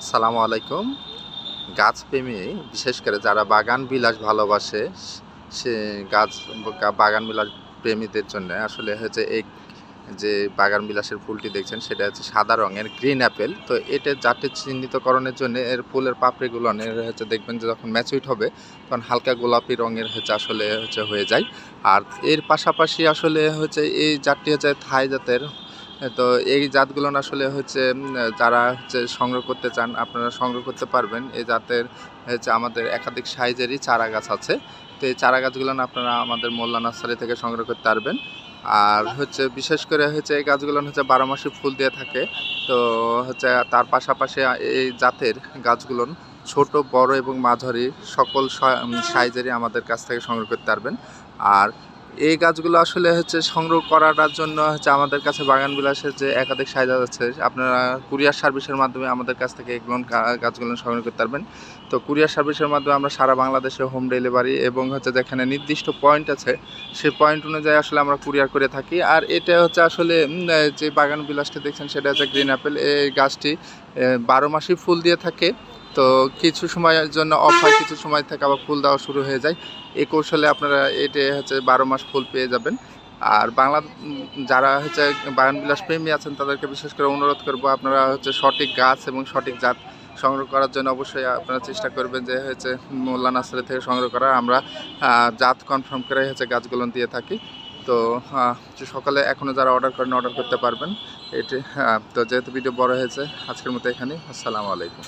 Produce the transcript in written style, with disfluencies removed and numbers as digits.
আসসালামু আলাইকুম। গাছপ্রেমী বিশেষ করে যারা বাগান বিলাস ভালোবাসে সে বাগান বিলাস প্রেমীদের জন্য আসলে হচ্ছে এই যে বাগান বিলাসের ফুলটি দেখছেন সেটা হচ্ছে সাদা রঙের গ্রিন অ্যাপেল। তো এটা জাতটি চিহ্নিতকরণের জন্য এর ফুলের পাপড়িগুলো হচ্ছে দেখবেন যে যখন ম্যাচিউরড হবে তখন হালকা গোলাপি রঙের হচ্ছে আসলে হচ্ছে হয়ে যায়। আর এর পাশাপাশি আসলে হচ্ছে এই জাতটি হচ্ছে থাই জাতের। তো এই জাতগুলো আসলে হচ্ছে যারা হচ্ছে সংগ্রহ করতে চান আপনারা সংগ্রহ করতে পারবেন। এই জাতের হচ্ছে আমাদের একাধিক সাইজেরই চারা গাছ আছে। তো এই চারা গাছগুলো আপনারা আমাদের মোল্লা নার্সারি থেকে সংগ্রহ করতে পারবেন। আর হচ্ছে বিশেষ করে হচ্ছে এই গাছগুলো হচ্ছে 12 মাসে ফুল দিয়ে থাকে। তো হচ্ছে তার পাশাপাশি এই জাতের গাছগুলো ছোট বড় এবং মাঝারি সকল সাইজেরই আমাদের কাছ থেকে সংগ্রহ করতে পারবেন। আর এই গাছগুলো আসলে হচ্ছে সংগ্রহ করার জন্য হচ্ছে আমাদের কাছে বাগান বিলাসের যে একাধিক সাইজ আছে আপনারা কুরিয়ার সার্ভিসের মাধ্যমে আমাদের কাছ থেকে এগুলো গাছগুলো সংগ্রহ করতে পারবেন। তো কুরিয়ার সার্ভিসের মাধ্যমে আমরা সারা বাংলাদেশে হোম ডেলিভারি এবং হচ্ছে যেখানে নির্দিষ্ট পয়েন্ট আছে সেই পয়েন্ট অনুযায়ী আসলে আমরা কুরিয়ার করে থাকি। আর এটা হচ্ছে আসলে যে বাগান বিলাসটি দেখছেন সেটা হচ্ছে গ্রিন অ্যাপেল। এই গাছটি 12 মাসই ফুল দিয়ে থাকে। তো কিছু সময়ের জন্য অফ হয়, কিছু সময় থেকে আবার ফুল দেওয়া শুরু হয়ে যায়। এই কৌশলে আপনারা এটা হচ্ছে 12 মাস ফুল পেয়ে যাবেন। আর যারা হচ্ছে বাগান বিলাস প্রেমী আছেন তাদেরকে বিশেষ করে অনুরোধ করব আপনারা হচ্ছে সঠিক গাছ এবং সঠিক জাত সংগ্রহ করার জন্য অবশ্যই আপনারা চেষ্টা করবেন যে হচ্ছে মোল্লা নার্সারি থেকে সংগ্রহ করা। আমরা জাত কনফার্ম করে হচ্ছে গাছগুলো দিয়ে থাকি। তো সকালে এখনও যারা অর্ডার করেন অর্ডার করতে পারবেন। এটি তো যেহেতু ভিডিও বড় হয়েছে আজকের মতো এখানেই। আসসালামু আলাইকুম।